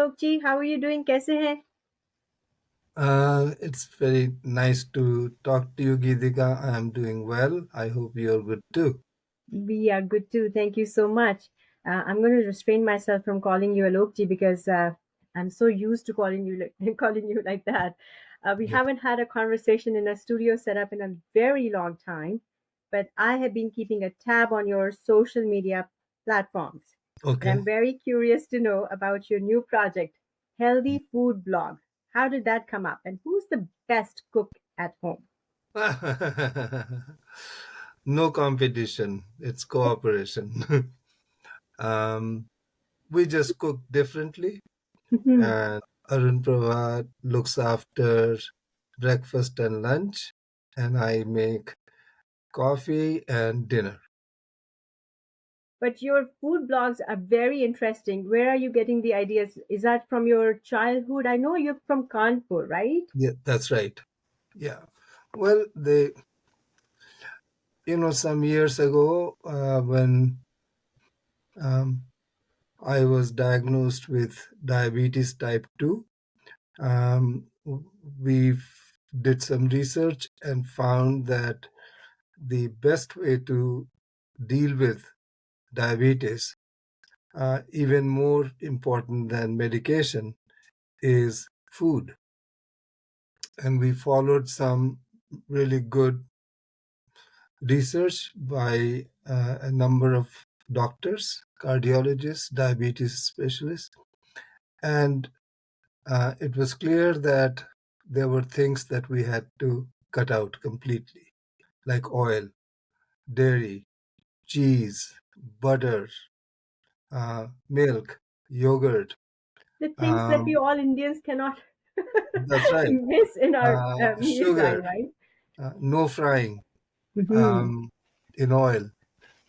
Alok ji, how are you doing? कैसे हैं? It's very nice to talk to you, Geetika. I am doing well. I hope you're good too. We are good too. Thank you so much. I'm going to restrain myself from calling you Alok ji because I'm so used to calling you calling you like that. We Yep. haven't had a conversation in a studio setup in a very long time, but I have been keeping a tab on your social media platforms, and Okay. I'm very curious to know about your new project, Healthy Food Blog. How did that come up, and who's the best cook at home? No competition. It's cooperation. um, we just cook differently, and Arun Pravat looks after breakfast and lunch, and I make coffee and dinner. But your food blogs are very interesting. Where are you getting the ideas? Is that from your childhood? I know you're from Kanpur, right? Yeah, that's right. Yeah. Well, some years ago, when um, I was diagnosed with diabetes type 2, um, we did some research and found that the best way to deal with diabetes, even more important than medication, is food. And we followed some really good research by a number of doctors, cardiologists, diabetes specialists, and it was clear that there were things that we had to cut out completely, like oil, dairy, cheese, butter, milk, yogurt. The things that we Um, all Indians cannot that's right. miss in our mealtime, Sugar, right? no frying Hmm. um, in oil.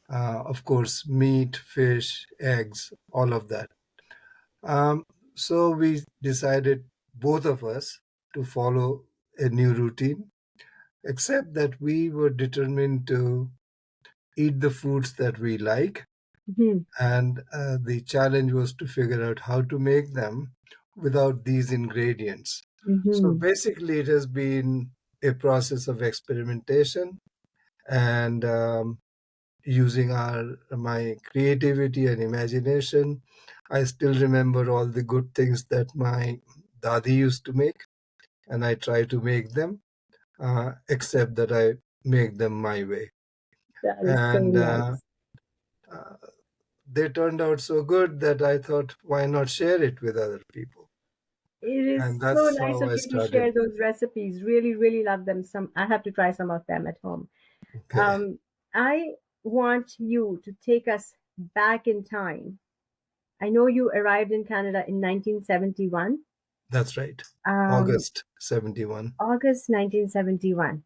Of course, meat, fish, eggs, all of that. Um, so we decided, both of us, to follow a new routine, except that we were determined to eat the foods that we like. Hmm. And the challenge was to figure out how to make them without these ingredients. So Hmm. basically, it has been a process of experimentation and using our my creativity and imagination. I still remember all the good things that my dadi used to make, and I try to make them, except that I make them my way. That is so And nice. uh, they turned out so good that I thought, why not share it with other people? It is And so that's nice how of I you to started. share those recipes. Really, really love them. Some I have to try some of them at home. Okay, Um, I want you to take us back in time. I know you arrived in Canada in 1971, that's right. um, August 71. August 1971.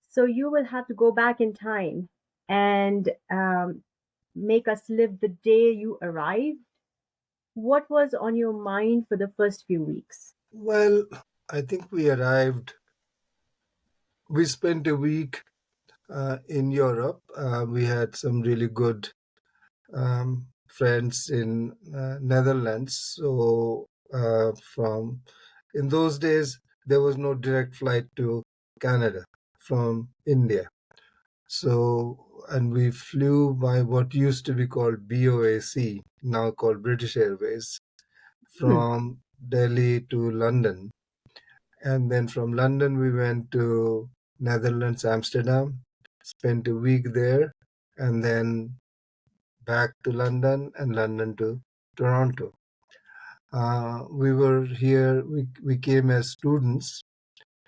So you will have to go back in time and make us live the day you arrived. What was on your mind for the first few weeks? Well, I think we arrived, we spent a week in Europe. We had some really good friends in Netherlands. So from in those days, there was no direct flight to Canada from India. So, and we flew by what used to be called BOAC, now called British Airways, Hmm. from Delhi to London. And then from London, we went to Netherlands, Amsterdam, spent a week there, and then back to London and London to Toronto. We were here, we came as students.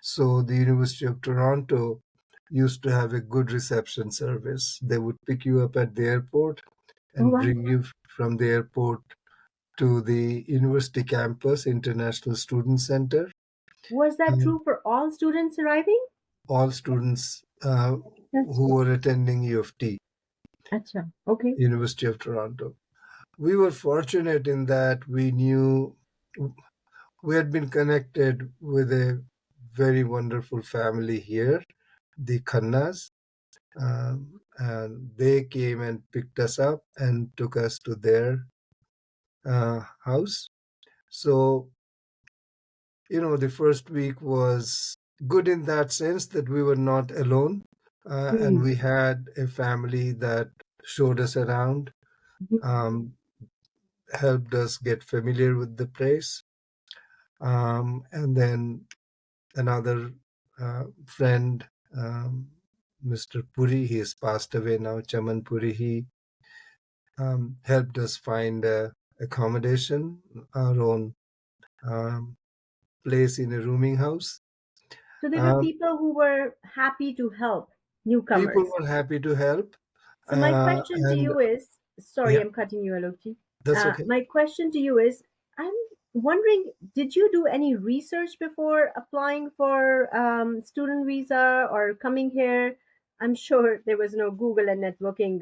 So the University of Toronto used to have a good reception service. They would pick you up at the airport Oh, and wow. bring you from the airport to the university campus, International Student Center. Was that And true for all students arriving? all students That's who good. were attending U of T, Acha. Okay. University of Toronto. We were fortunate in that we had been connected with a very wonderful family here, the Khannas, and they came and picked us up and took us to their house. So, the first week was good in that sense that we were not alone, and Hmm. we had a family that showed us around, um, helped us get familiar with the place. And then another friend, Mr. Puri, he has passed away now, Chaman Puri, he helped us find accommodation, our own um, place in a rooming house. So there were Um, people who were happy to help People newcomers. were happy to help, So my question to and you is, sorry, yeah, I'm cutting you, Alokji. that's okay. My question to you is, I'm wondering, did you do any research before applying for student visa or coming here? I'm sure there was no Google and networking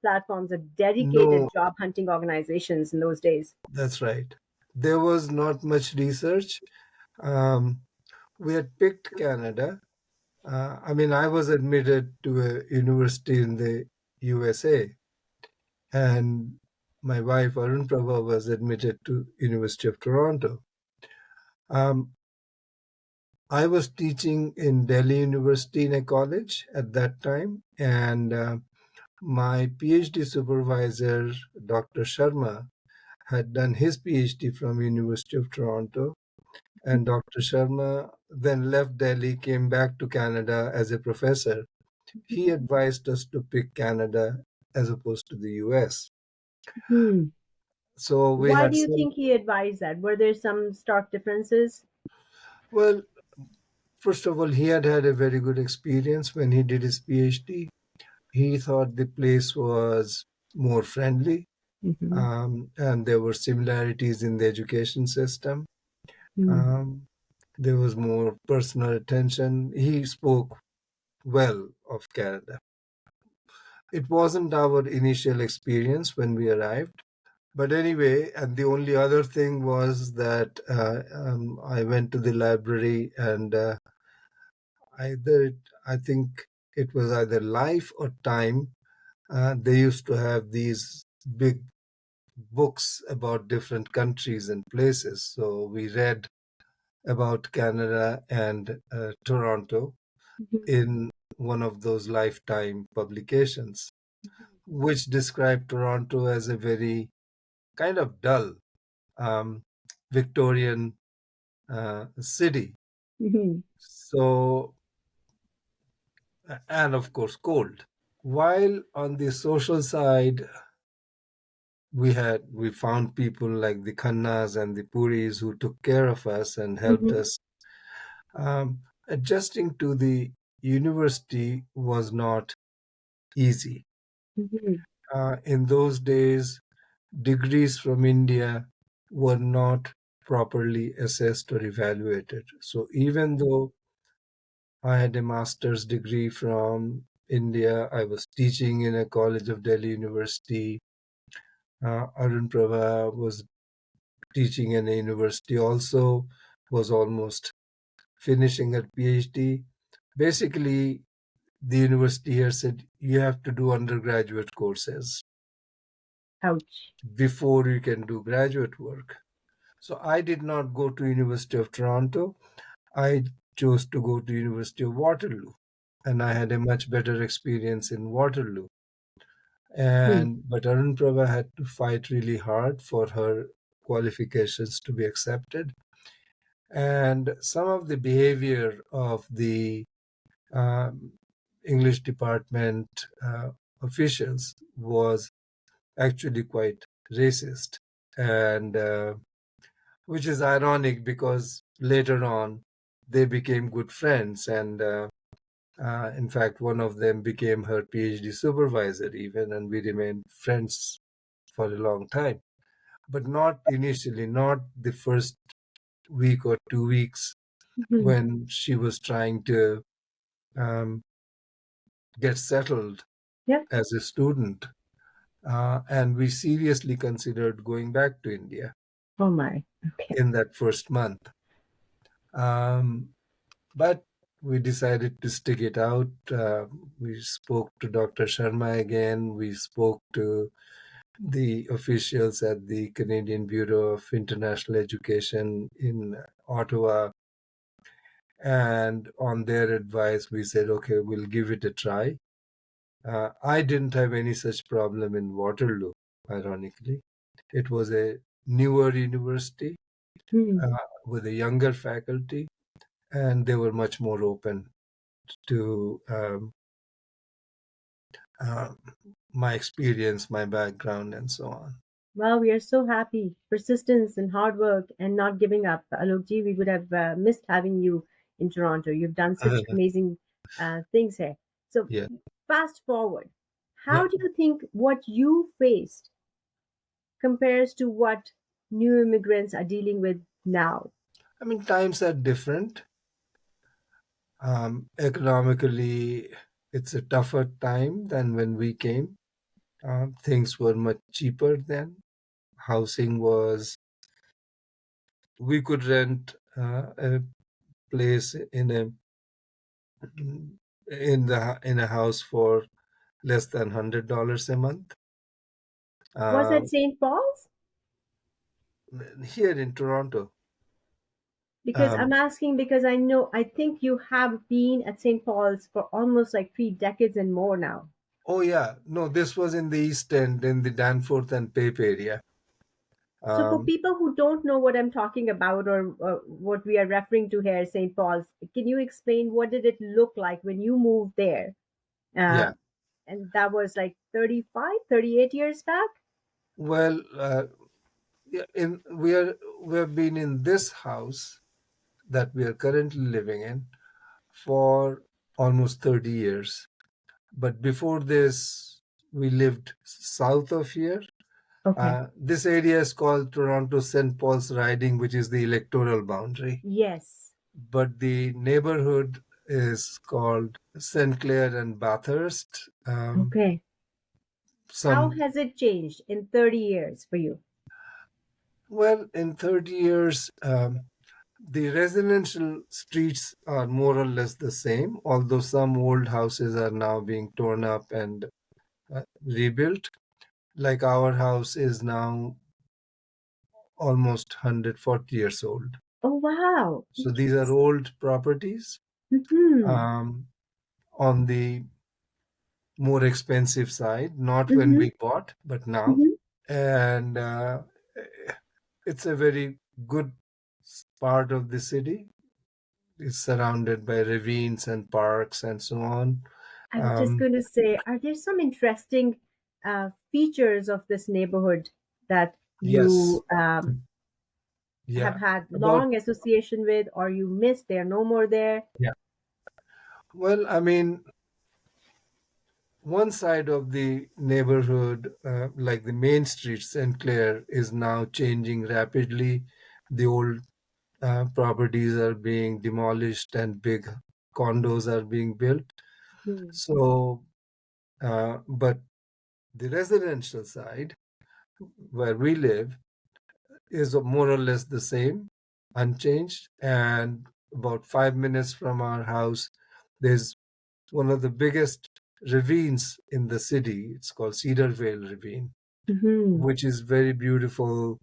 platforms or dedicated No, job hunting organizations in those days. that's right. There was not much research. Um, we had picked Canada. I mean, I was admitted to a university in the USA, and my wife Arun Prabha was admitted to University of Toronto. Um, I was teaching in Delhi University in a college at that time, and my PhD supervisor, Dr. Sharma, had done his PhD from University of Toronto, and Dr. Sharma then left Delhi, came back to Canada as a professor. He advised us to pick Canada as opposed to the US. Hmm. So we Why had do you some, think he advised that? Were there some stark differences? well, first of all, he had had a very good experience when he did his PhD. He thought the place was more friendly, Hmm. and there were similarities in the education system. Hmm. Um, there was more personal attention. He spoke well of Canada. It wasn't our initial experience when we arrived. But anyway, and the only other thing was that I went to the library, and either, I think it was either Life or Time, they used to have these big books about different countries and places. So we read about Canada and Toronto in one of those Lifetime publications, which described Toronto as a very kind of dull um, Victorian city. Hmm. So, and of course, cold. While on the social side, we found people like the Khannas and the Puris who took care of us and helped Hmm. us. Adjusting to the university was not easy. Hmm. In those days, degrees from India were not properly assessed or evaluated. So even though I had a master's degree from India, I was teaching in a college of Delhi University. Arun Prabha was teaching in a university also, was almost finishing her PhD. Basically, the university here said you have to do undergraduate courses Ouch. before you can do graduate work. So I did not go to University of Toronto. I chose to go to University of Waterloo, and I had a much better experience in Waterloo. Hmm. And but Arun Prabha had to fight really hard for her qualifications to be accepted. And some of the behavior of the um, English department officials was actually quite racist, and which is ironic because later on they became good friends, and in fact, one of them became her PhD supervisor, even, and we remained friends for a long time. But not initially, not the first week or 2 weeks Hmm. when she was trying to um, get settled Yeah. as a student. And we seriously considered going back to India Oh my. Okay. in that first month. Um, but we decided to stick it out. We spoke to Dr. Sharma again. We spoke to the officials at the Canadian Bureau of International Education in Ottawa. And on their advice, we said, okay, we'll give it a try. I didn't have any such problem in Waterloo, ironically. It was a newer university Hmm. with a younger faculty, and they were much more open to uh, my experience, my background, and so on. Well, we are so happy. Persistence and hard work and not giving up. Alokji, we would have missed having you in Toronto. You've done such amazing things here. So, Yeah, fast forward. yeah. How do you think what you faced compares to what new immigrants are dealing with now? I mean, times are different. Economically, it's a tougher time than when we came. Things were much cheaper then. Housing was, we could rent a place in a house for less than $100 a month. Was Uh, it St. Paul's? Here in Toronto. Because I'm Um, asking because I know, I think you have been at St. Paul's for almost like 3 decades and more now. oh yeah, no, this was in the East End, in the Danforth and Pape area. So, for Um, people who don't know what I'm talking about or what we are referring to here, St. Paul's, can you explain what did it look like when you moved there? Uh, yeah. and that was like 35, 38 years back? Well, yeah, we have been in this house that we are currently living in for almost 30 years. But before this, we lived south of here. Okay. This area is called Toronto St. Paul's Riding, which is the electoral boundary. Yes. But the neighborhood is called St. Clair and Bathurst. Okay. How Some has it changed in 30 years for you? Well, in 30 years, the residential streets are more or less the same, although some old houses are now being torn up and rebuilt. Like our house is now almost 140 years old. Oh, wow. So these are Interesting. old properties Mm-hmm. um, on the more expensive side, not when Mm-hmm. we bought, but now. Mm-hmm. And it's a very good part of the city. It's surrounded by ravines and parks and so on. I was just Um, going to say, are there some interesting features of this neighborhood that yes, you have yeah. had About long association with, or you miss? They're no more there. Yeah. Well, I mean, one side of the neighborhood, like the main street, St. Clair, is now changing rapidly. The old properties are being demolished and big condos are being built. Hmm. So, but the residential side, where we live, is more or less the same, unchanged. And about 5 minutes from our house, there's one of the biggest ravines in the city. It's called Cedar Vale Ravine, Hmm. which is very beautiful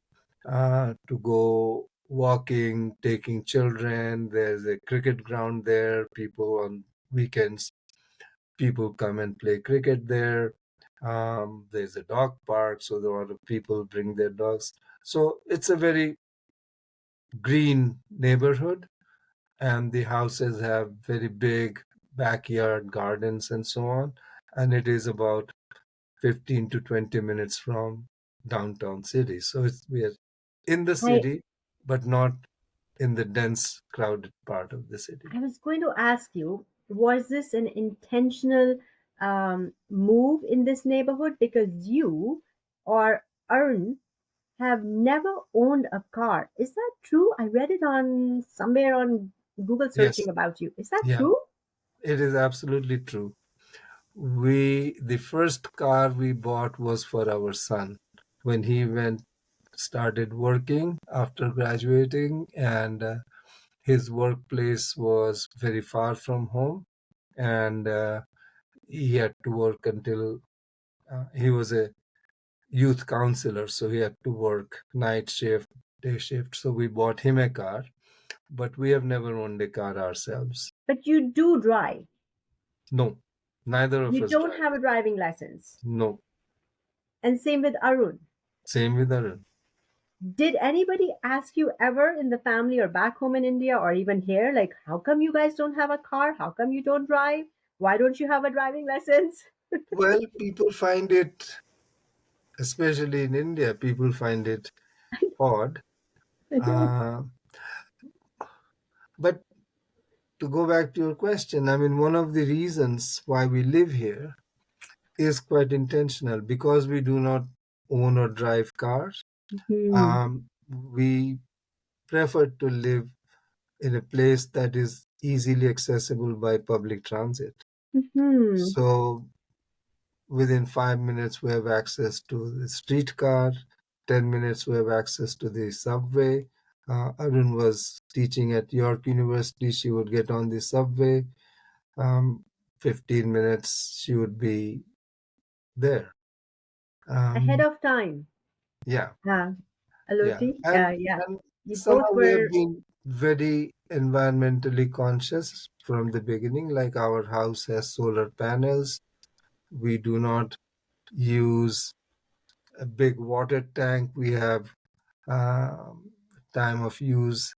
to go walking, taking children. There's a cricket ground there. People on weekends, people come and play cricket there. There's a dog park, so a lot of people bring their dogs. So it's a very green neighborhood, and the houses have very big backyard gardens and so on. And it is about 15 to 20 minutes from downtown city. So we are in the I city, but not in the dense, crowded part of the city. I was going to ask you, was this an intentional move in this neighborhood because you or Arun have never owned a car? Is that true? I read it on somewhere on Google Yes, searching about you. Is that yeah, true? it is absolutely true. The first car we bought was for our son when he went started working after graduating, and his workplace was very far from home, and he had to work until he was a youth counselor, so he had to work night shift, day shift. So we bought him a car, but we have never owned a car ourselves. But you do drive. No, neither of You us don't drive. have a driving license. No, And same with Arun. same with Arun. Did anybody ask you ever in the family or back home in India or even here, like, how come you guys don't have a car? How come you don't drive? Why don't you have a driving license? Well, people find it, especially in India, people find it odd. I know. Uh, but to go back to your question, I mean, one of the reasons why we live here is quite intentional because we do not own or drive cars. Hmm. We prefer to live in a place that is easily accessible by public transit. Hmm. So within 5 minutes, we have access to the streetcar. 10 minutes, we have access to the subway. Arun was teaching at York University. She would get on the subway. Um, 15 minutes, she would be there. Ahead Um, of time. yeah, Uh, yeah. Aloti? Yeah. And You both somehow we have were. been very environmentally conscious from the beginning. Like our house has solar panels. We do not use a big water tank. We have um, time of use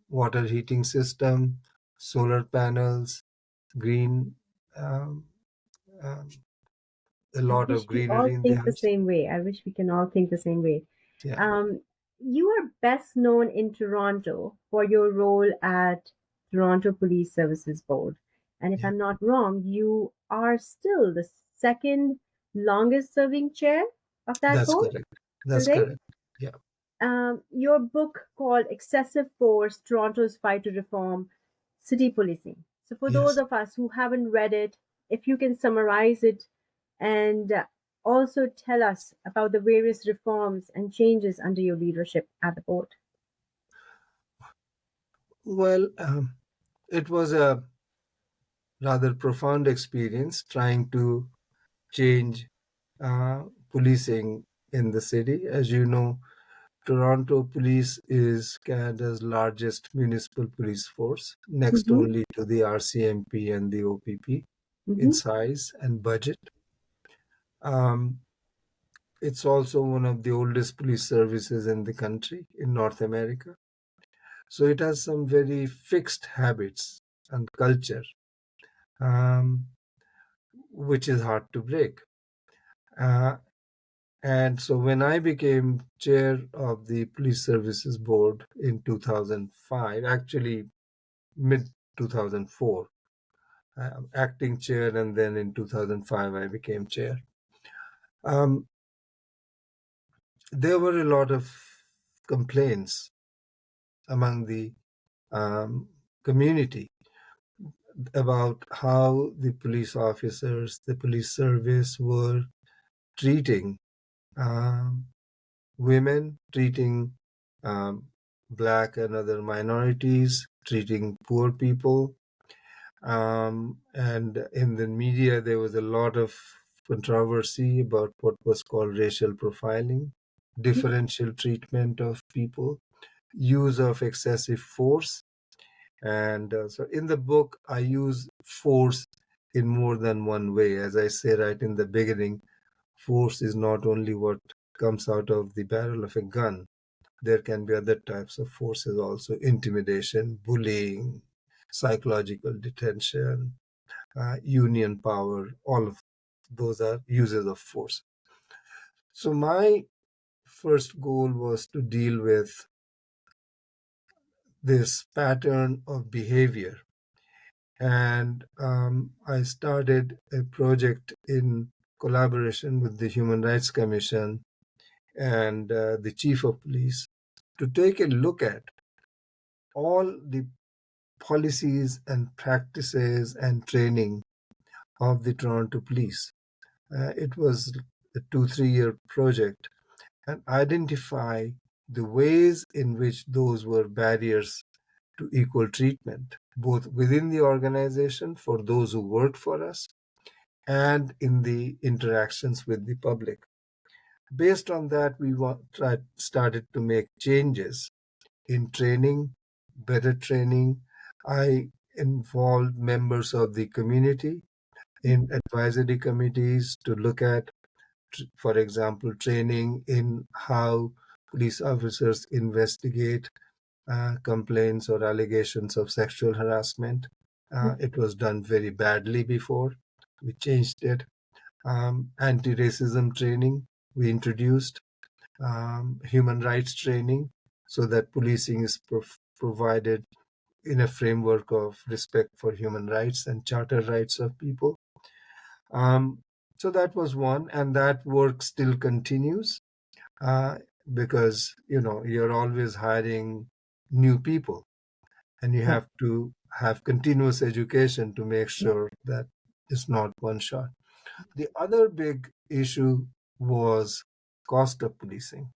water heating system, solar panels, green, um, um, a I lot of wish we all greenery in the think the house. same way. I wish we can all think the same way. Yeah, Um, you are best known in Toronto for your role at Toronto Police Services Board. And if yeah, I'm not wrong, you are still the second longest serving chair of that that's board, correct. That's correct? correct. Yeah, Your book called Excessive Force Toronto's Fight to Reform City Policing. So, for those yes. of us who haven't read it, if you can summarize it and also tell us about the various reforms and changes under your leadership at the board. Well, it was a rather profound experience trying to change uh, policing in the city. As you know, Toronto Police is Canada's largest municipal police force, next Mm-hmm, only to the RCMP and the OPP in mm-hmm, size and budget. Um, it's also one of the oldest police services in the country, in North America. So it has some very fixed habits and culture, um, which is hard to break. Uh, and so when I became chair of the Police Services Board in 2005, actually mid 2004, acting chair, and then in 2005 I became chair. Um, there were a lot of complaints among the um, community about how the police officers, the police service were treating um, women, treating um, black and other minorities, treating poor people. And in the media, there was a lot of controversy about what was called racial profiling, differential treatment of people, use of excessive force. And so in the book, I use force in more than one way. As I say right in the beginning, force is not only what comes out of the barrel of a gun. There can be other types of forces also: intimidation, bullying, psychological detention, union power. All of those are uses of force. So, my first goal was to deal with this pattern of behavior. And I started a project in collaboration with the Human Rights Commission and the Chief of Police to take a look at all the policies and practices and training of the Toronto Police. It was a 2 3 year project and identify the ways in which those were barriers to equal treatment, both within the organization for those who worked for us and in the interactions with the public. Based on that, we started to make changes in training, better training. I involved members of the community in advisory committees to look at, for example, training in how police officers investigate complaints or allegations of sexual harassment. It was done very badly before. We changed it. Anti-racism training we introduced, human rights training, so that policing is provided in a framework of respect for human rights and charter rights of people. Um, so that was one, and that work still continues uh, because you're always hiring new people, and you Yeah. have to have continuous education to make sure that it's not one shot. The other big issue was cost of policing,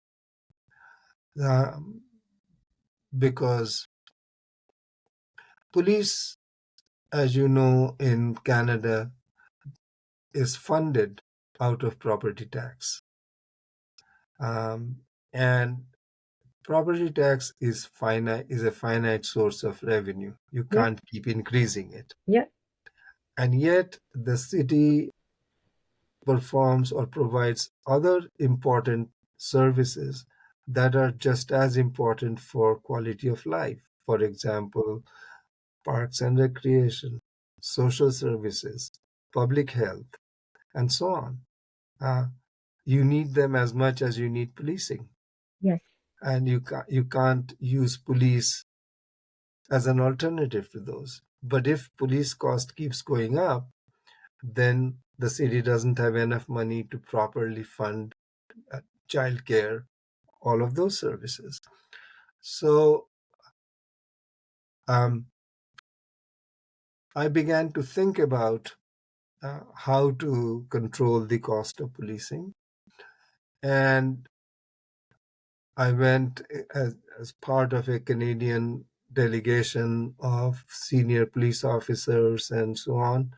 um, because police, as you know, in Canada, is funded out of property tax. And property tax is a finite source of revenue. You Yeah. can't keep increasing it. Yeah. And yet the city performs or provides other important services that are just as important for quality of life. For example, parks and recreation, social services, public health, and so on. Uh, you need them as much as you need policing, Yes. and you can't use police as an alternative to those. But if police cost keeps going up, then the city doesn't have enough money to properly fund childcare, all of those services. So um, I began to think about how to control the cost of policing. And I went as part of a Canadian delegation of senior police officers and so on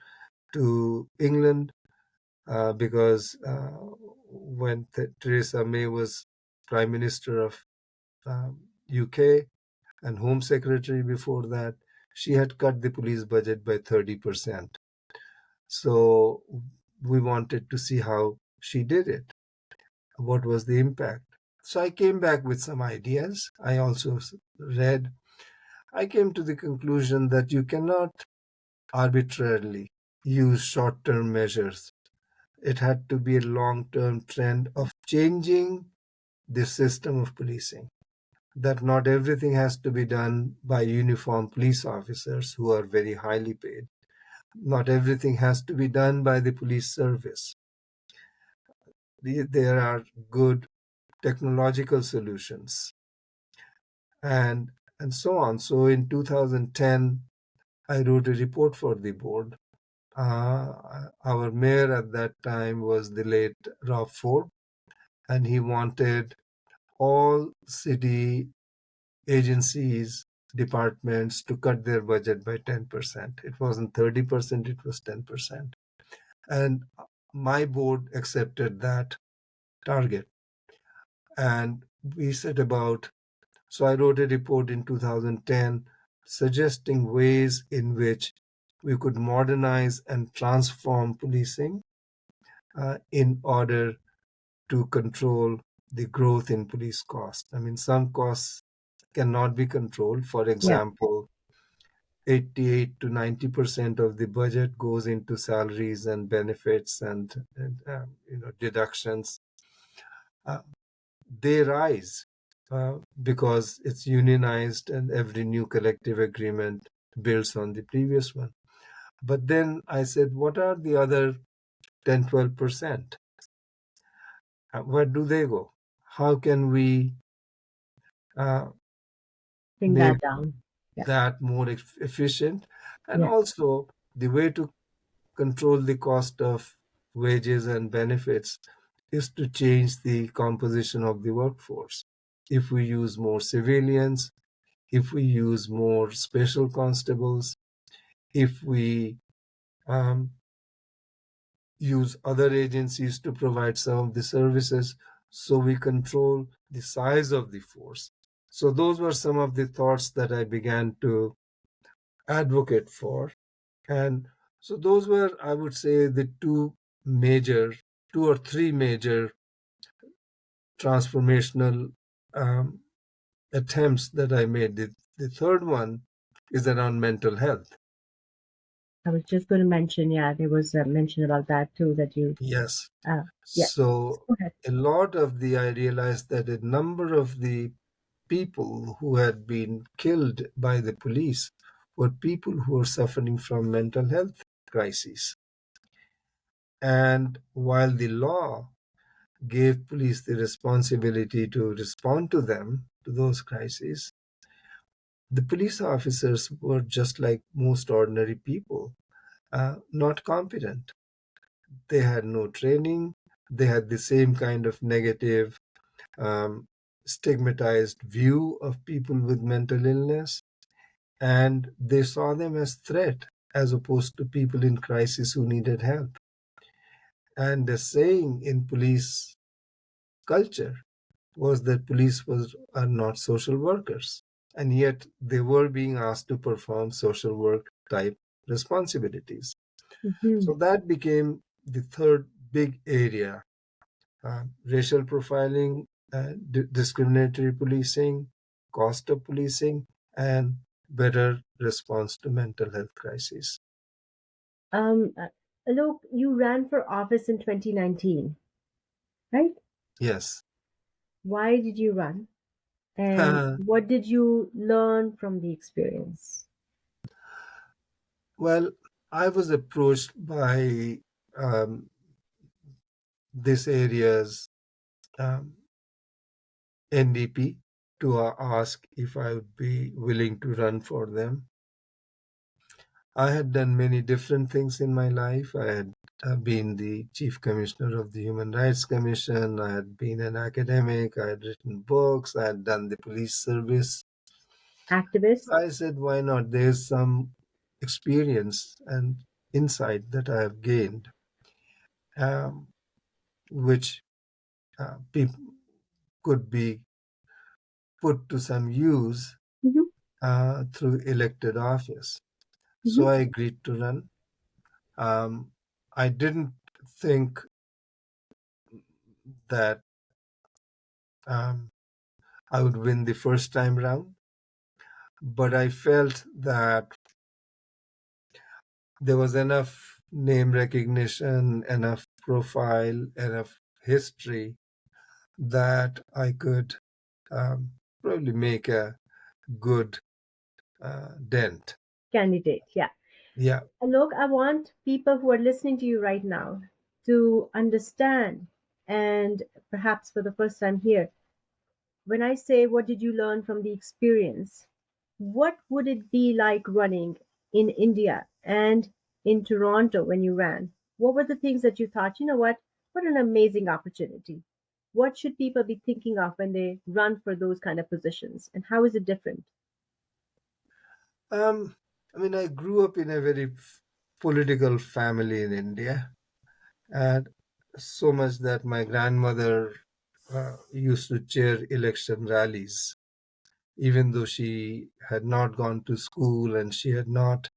to England, because when Theresa May was Prime Minister of UK and Home Secretary before that, she had cut the police budget by 30%. So we wanted to see how she did it. What was the impact? So I came back with some ideas. I also read. I came to the conclusion that you cannot arbitrarily use short term measures. It had to be a long term trend of changing the system of policing. That not everything has to be done by uniformed police officers who are very highly paid. Not everything has to be done by the police service. There are good technological solutions, and so on. So in 2010, I wrote a report for the board. Our mayor at that time was the late Rob Ford, and he wanted all city agencies, departments to cut their budget by 10%. It wasn't 30%, it was 10%. And my board accepted that target. And we set about, so I wrote a report in 2010 suggesting ways in which we could modernize and transform policing in order to control the growth in police costs. I mean, some costs cannot be controlled. For Yeah. example, 88 to 90% of the budget goes into salaries and benefits and deductions. Uh, they rise because it's unionized and every new collective agreement builds on the previous one. But then I said, what are the other 10, 12%? Where do they go? How can we uh, Bring make that down. Yeah. that more efficient? And Yes. also, the way to control the cost of wages and benefits is to change the composition of the workforce. If we use more civilians, if we use more special constables, if we um, use other agencies to provide some of the services, so we control the size of the force. So those were some of the thoughts that I began to advocate for. And so those were, I would say, the two or three major transformational um, attempts that I made. The third one is around mental health. I was just going to mention, yeah, there was a mention about that too, that you, Yes. uh, yeah, So go ahead. I realized that a number of the people who had been killed by the police were people who were suffering from mental health crises. And while the law gave police the responsibility to respond to them, to those crises, the police officers were just like most ordinary people, not competent. They had no training. They had the same kind of negative, um, stigmatized view of people with mental illness, and they saw them as threat as opposed to people in crisis who needed help. And the saying in police culture was that are not social workers, and yet they were being asked to perform social work type responsibilities. Hmm. So that became the third big area: racial profiling, discriminatory policing, cost of policing, and better response to mental health crises. Um, uh, Alok, you ran for office in 2019, right? Yes. Why did you run? And what did you learn from the experience? Well, I was approached by um, this area's um, NDP to ask if I would be willing to run for them. I had done many different things in my life. I had been the chief commissioner of the Human Rights Commission. I had been an academic. I had written books. I had done the police service. Activist? I said, why not? There's some experience and insight that I have gained, um, which people could be put to some use Hmm. through elected office. So Hmm. I agreed to run. I didn't think that um, I would win the first time round, but I felt that there was enough name recognition, enough profile, enough history that I could um, probably make a good dent. Candidate, yeah. Yeah. Alok, I want people who are listening to you right now to understand, and perhaps for the first time here, when I say, what did you learn from the experience? What would it be like running in India and in Toronto when you ran? What were the things that you thought, you know what an amazing opportunity? What should people be thinking of when they run for those kind of positions? And how is it different? Um, I mean, I grew up in a very political family in India, and so much that my grandmother used to chair election rallies, even though she had not gone to school and she had not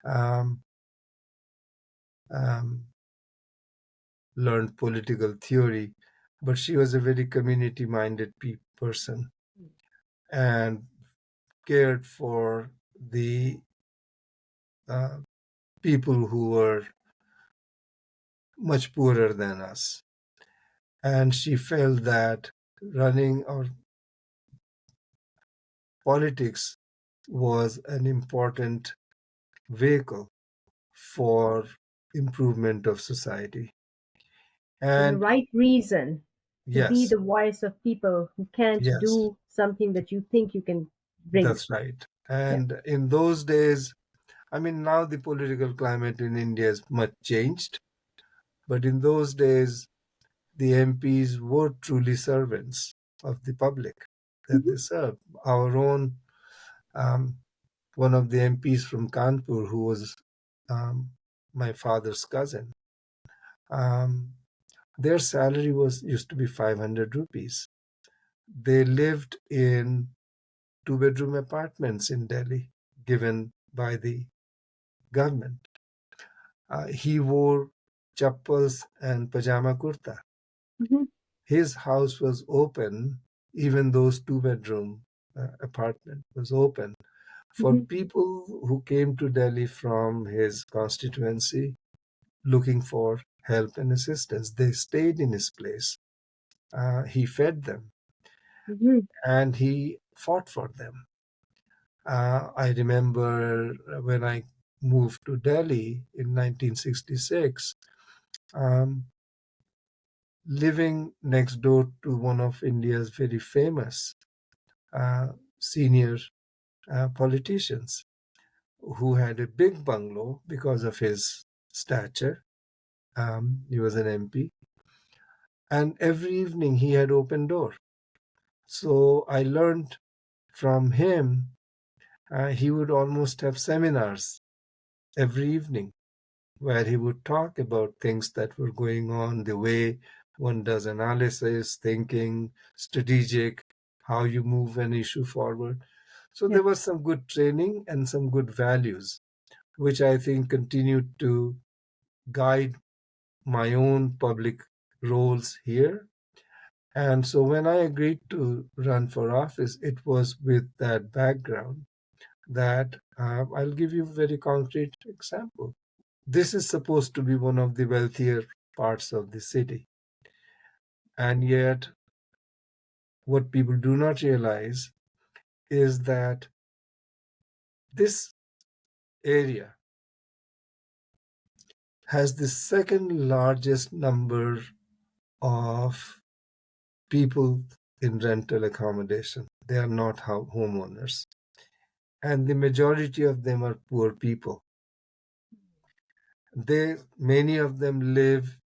um, um, learned political theory, but she was a very community minded person and cared for the uh, people who were much poorer than us. And she felt that running or politics was an important vehicle for improvement of society. For the And right reason, to be yes, the voice of people who can't yes, do something that you think you can bring. that's right. Yeah. And in those days, I mean, now the political climate in India is much changed, but in those days, the MPs were truly servants of the public that Mhm. they served. Our own, um, one of the MPs from Kanpur, who was um, my father's cousin, um, Their salary was used to be 500 rupees. They lived in two-bedroom apartments in Delhi given by the government. He wore chappals and pajama kurta. Mhm. His house was open, even those two-bedroom apartment was open for Mhm. people who came to Delhi from his constituency looking for help and assistance. They stayed in his place. He fed them Mhm. and he fought for them. I remember when I moved to Delhi in 1966, um, living next door to one of India's very famous uh, senior politicians who had a big bungalow because of his stature. He was an MP, and every evening he had open door. So I learned from him. He would almost have seminars every evening where he would talk about things that were going on, the way one does analysis, thinking, strategic, how you move an issue forward. So Yeah. there was some good training and some good values, which I think continued to guide my own public roles here. And so when I agreed to run for office, it was with that background that I'll give you a very concrete example. This is supposed to be one of the wealthier parts of the city. And yet, what people do not realize is that this area has the second largest number of people in rental accommodation. They are not homeowners. And the majority of them are poor people. Many of them live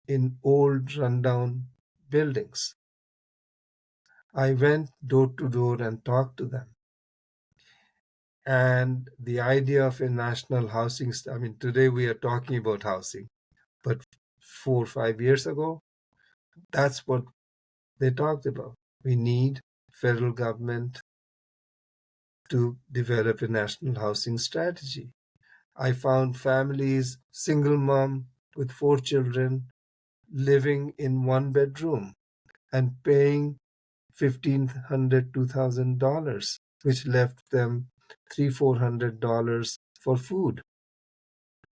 in old rundown buildings. I went door to door and talked to them. And the idea of a national housing, I mean, today we are talking about housing, but 4 or 5 years ago, that's what they talked about. We need federal government to develop a national housing strategy. I found families, single mom with 4 children, living in one bedroom and paying $1,500, $2,000, which left them $300, $400 for food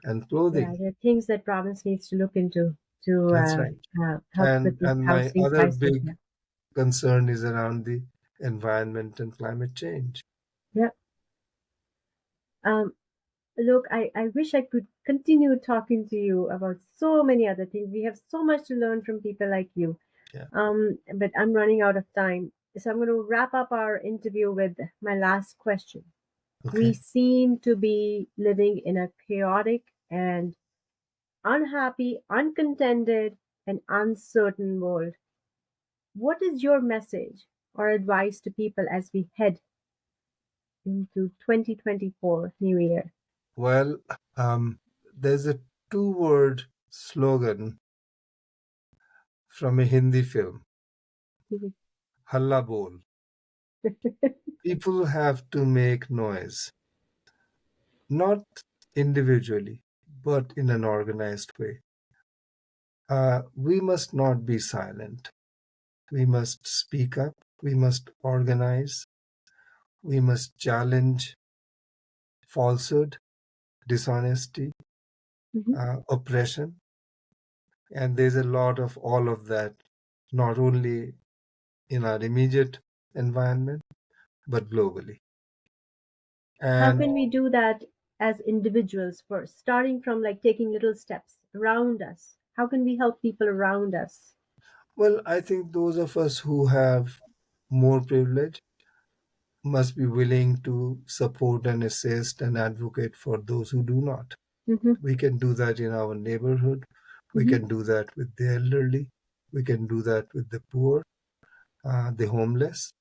and Yeah, clothing. there are things that province needs to look into to That's right. help with And this and my housing other crisis. big Yeah. concern is around the environment and climate change. Yeah. Um, Look, I wish I could continue talking to you about so many other things. We have so much to learn from people like you. Yeah. But I'm running out of time. So I'm going to wrap up our interview with my last question. We Okay. seem to be living in a chaotic and unhappy, uncontented, and uncertain world. What is your message or advice to people as we head into 2024 New Year? Well, there's a two-word slogan from a Hindi film, Halla Bol. People have to make noise, not individually, but in an organized way. We must not be silent. We must speak up. We must organize. We must challenge falsehood, dishonesty, Mhm. oppression. And there's a lot of all of that, not only in our immediate environment, but globally. How And can we do that as individuals first, starting from like taking little steps around us? How can we help people around us? well, I think those of us who have more privilege must be willing to support and assist and advocate for those who do not. Hmm. We can do that in our neighborhood. We Hmm. can do that with the elderly. We can do that with the poor, the homeless.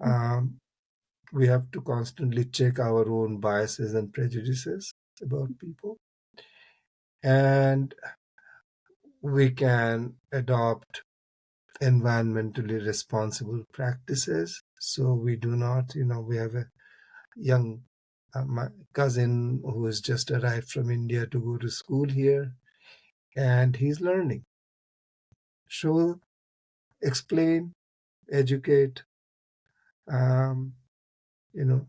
Um, we have to constantly check our own biases and prejudices about people. And we can adopt environmentally responsible practices. So we do not, we have a young my cousin who has just arrived from India to go to school here, and he's learning. Show, explain, educate. Um, you know,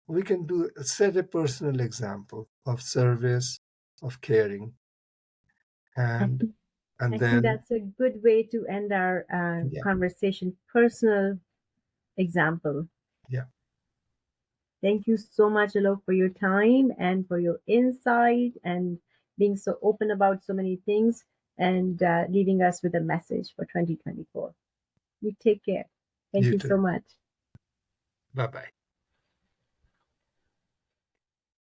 we can set a personal example of service, of caring, I and think, and I think then that's a good way to end our yeah, conversation. Personal example. yeah, Thank you so much, Alok, for your time and for your insight and being so open about so many things and leaving us with a message for 2024. You take care. Thank you you too. so much. Bye bye.